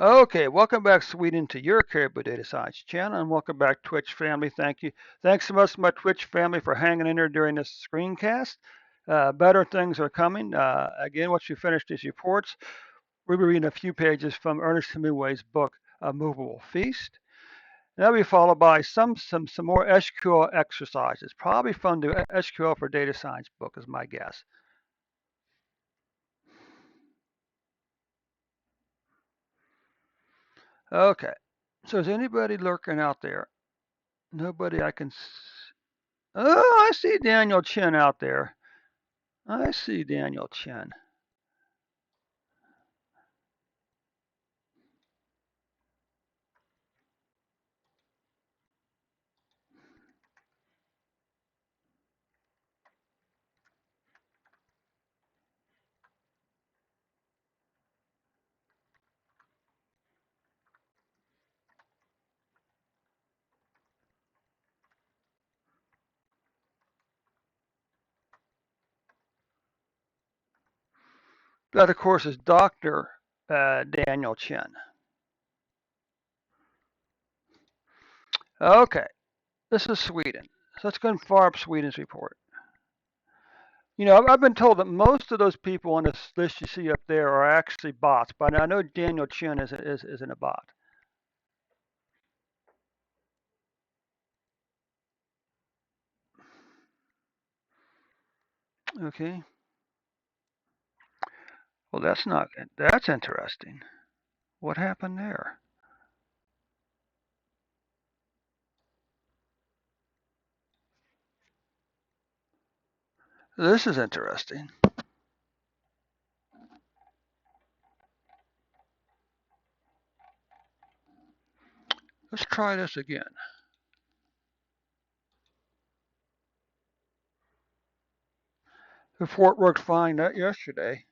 Okay, welcome back, Sweden, to your Caribou Data Science channel, and welcome back, Twitch family. Thank you. Thanks so much to my Twitch family for hanging in there during this screencast. Better things are coming. Again, once you finish these reports, we'll be reading a few pages from Ernest Hemingway's book, A Movable Feast. And that'll be followed by some more SQL exercises, probably from the SQL for Data Science book, is my guess. Okay, so is anybody lurking out there? Nobody I can. Oh, I see Daniel Chen out there. I see Daniel Chen. That, of course, is Dr. Daniel Chen. Okay, this is Sweden. So let's go and fire up Sweden's report. You know, I've been told that most of those people on this list you see up there are actually bots, but I know Daniel Chen isn't a bot. Okay. Well, that's interesting. What happened there? This is interesting. Let's try this again. The report worked fine yesterday.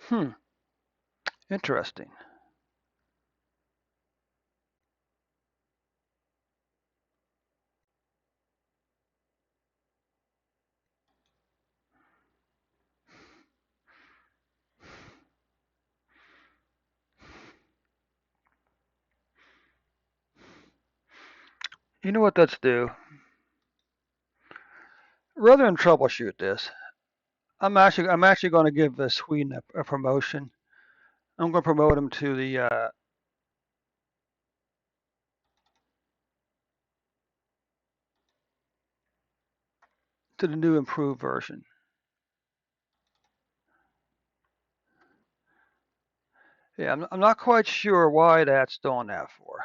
Hmm. Interesting. You know what let's do? Rather than troubleshoot this, I'm actually going to give Sweden a promotion. I'm going to promote him to the new improved version. Yeah, I'm not quite sure why that's doing that for.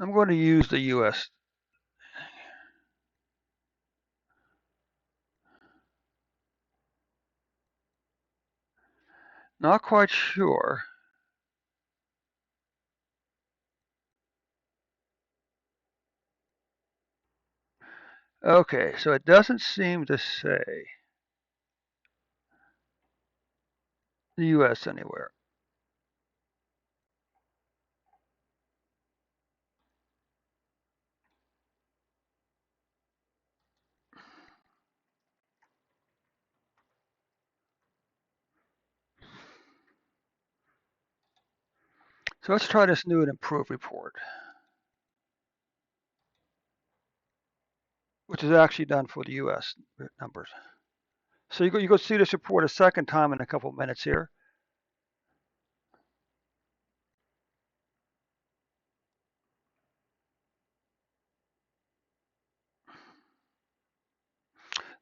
I'm going to use the U.S. Not quite sure. Okay, so it doesn't seem to say the U.S. anywhere. So let's try this new and improved report, which is actually done for the U.S. numbers. So you go see this report a second time in a couple of minutes here.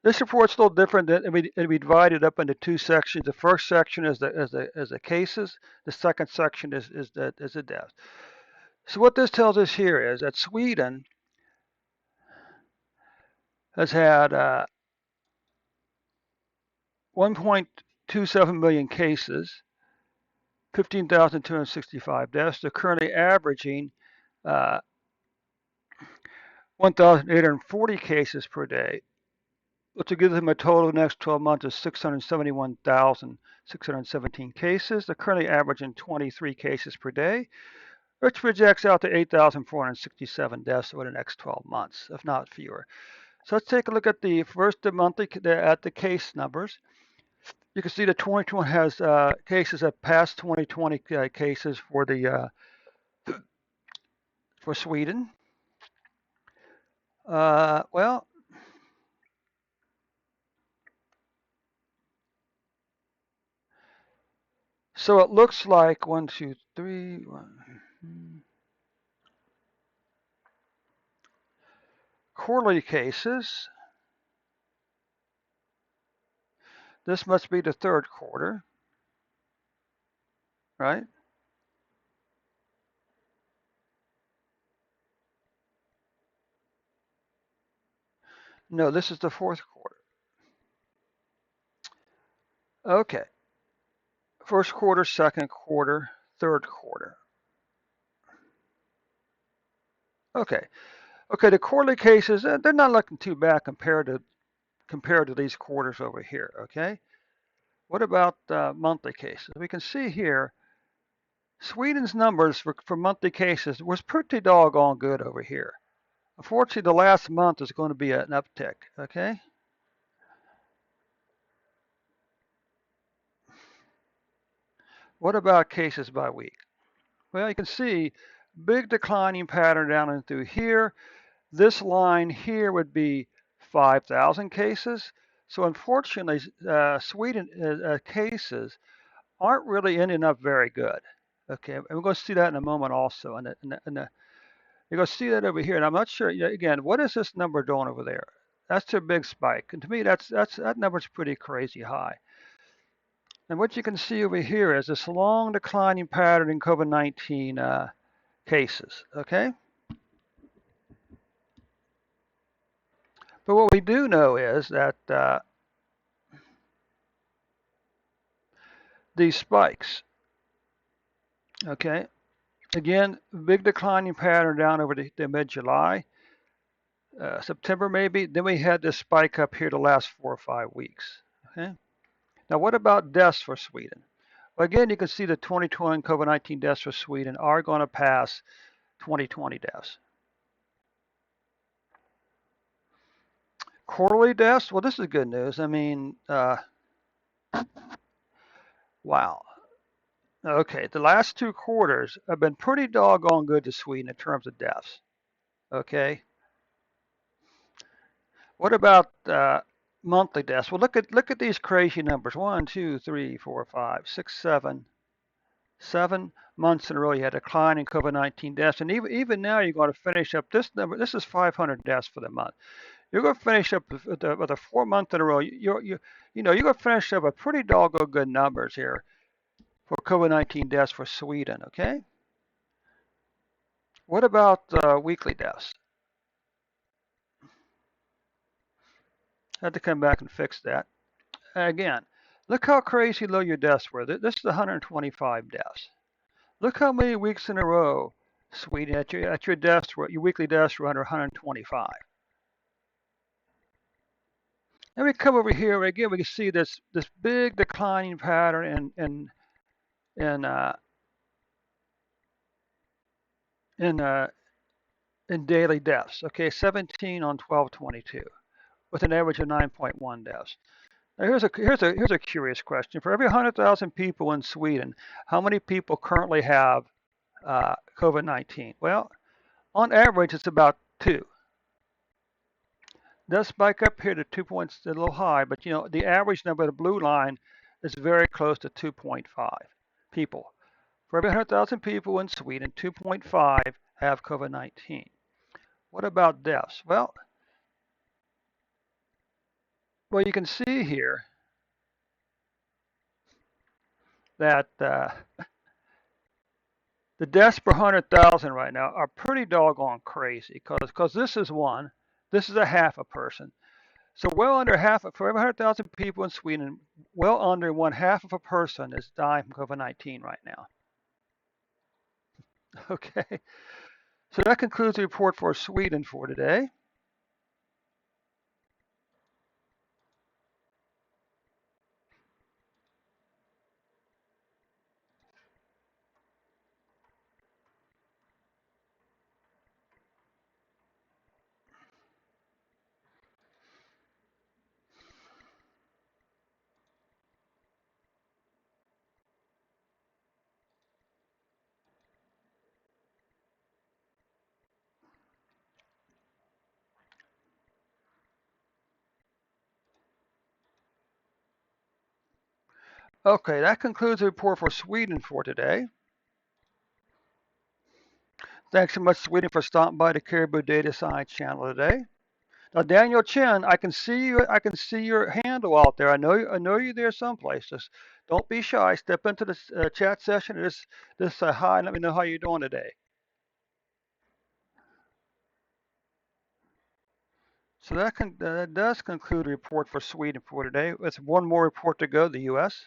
This report's a little different. It'll be divided up into two sections. The first section is the cases. The second section is the deaths. So what this tells us here is that Sweden has had 1.27 million cases, 15,265 deaths. They're currently averaging 1,840 cases per day, which will give them a total of the next 12 months of 671,617 cases. They're currently averaging 23 cases per day, which projects out to 8,467 deaths over the next 12 months, if not fewer. So let's take a look at the monthly at the case numbers. You can see that 2021 has cases that passed 2020 cases for the for Sweden. Well, so it looks like 1, 2, 3. Quarterly cases. This must be the third quarter, right? No, this is the fourth quarter. Okay. First quarter, second quarter, third quarter. Okay. Okay, the quarterly cases, they're not looking too bad compared to these quarters over here, okay? What about monthly cases? We can see here Sweden's numbers for monthly cases was pretty doggone good over here. Unfortunately, the last month is going to be an uptick, okay? What about cases by week? Well, you can see big declining pattern down and through here. This line here would be 5,000 cases. So unfortunately, Sweden cases aren't really ending up very good. Okay, and we're going to see that in a moment also. You're going to see that over here, and I'm not sure. Again, what is this number doing over there? That's a big spike, and to me, that number's pretty crazy high. And what you can see over here is this long declining pattern in COVID-19 cases. Okay, but what we do know is that these spikes. Okay, again, big declining pattern down over the mid-July. September maybe. Then we had this spike up here the last 4 or 5 weeks. Okay. Now, what about deaths for Sweden? Well, again, you can see the 2020 COVID-19 deaths for Sweden are going to pass 2020 deaths. Quarterly deaths? Well, this is good news. I mean, wow. Okay, the last 2 quarters have been pretty doggone good to Sweden in terms of deaths. Okay. What about monthly deaths? Well, look at these crazy numbers. 1, 2, 3, 4, 5, 6, 7 months in a row you had a decline in COVID-19 deaths, and even now you're going to finish up this number. This is 500 deaths for the month. You're going to finish up with a 4 month in a row. You're going to finish up a pretty doggone good numbers here for COVID-19 deaths for Sweden. Okay. What about weekly deaths? I had to come back and fix that. Again, look how crazy low your deaths were. This is 125 deaths. Look how many weeks in a row, Sweden, at your deaths were your weekly deaths were under 125. Then we come over here again. We can see this big declining pattern in uh, in uh, in daily deaths. Okay, 17 on 12/22, with an average of 9.1 deaths. Now here's a curious question. For every 100,000 people in Sweden, how many people currently have COVID-19? Well, on average, it's about 2. Does spike up here to 2 points, a little high, but the average number, the blue line, is very close to 2.5 people. For every 100,000 people in Sweden, 2.5 have COVID-19. What about deaths? Well, you can see here that the deaths per 100,000 right now are pretty doggone crazy because this is one, this is a half a person. So well under half, for every 100,000 people in Sweden, well under 1/2 of a person is dying from COVID-19 right now. Okay. So that concludes the report for Sweden for today. Okay, that concludes the report for Sweden for today. Thanks so much, Sweden, for stopping by the Caribou Data Science channel today. Now, Daniel Chen, I can see you. I can see your handle out there. I know you're there someplace. Just don't be shy. Step into the chat session. Just say hi and let me know how you're doing today. So that does conclude the report for Sweden for today. It's one more report to go, the U.S.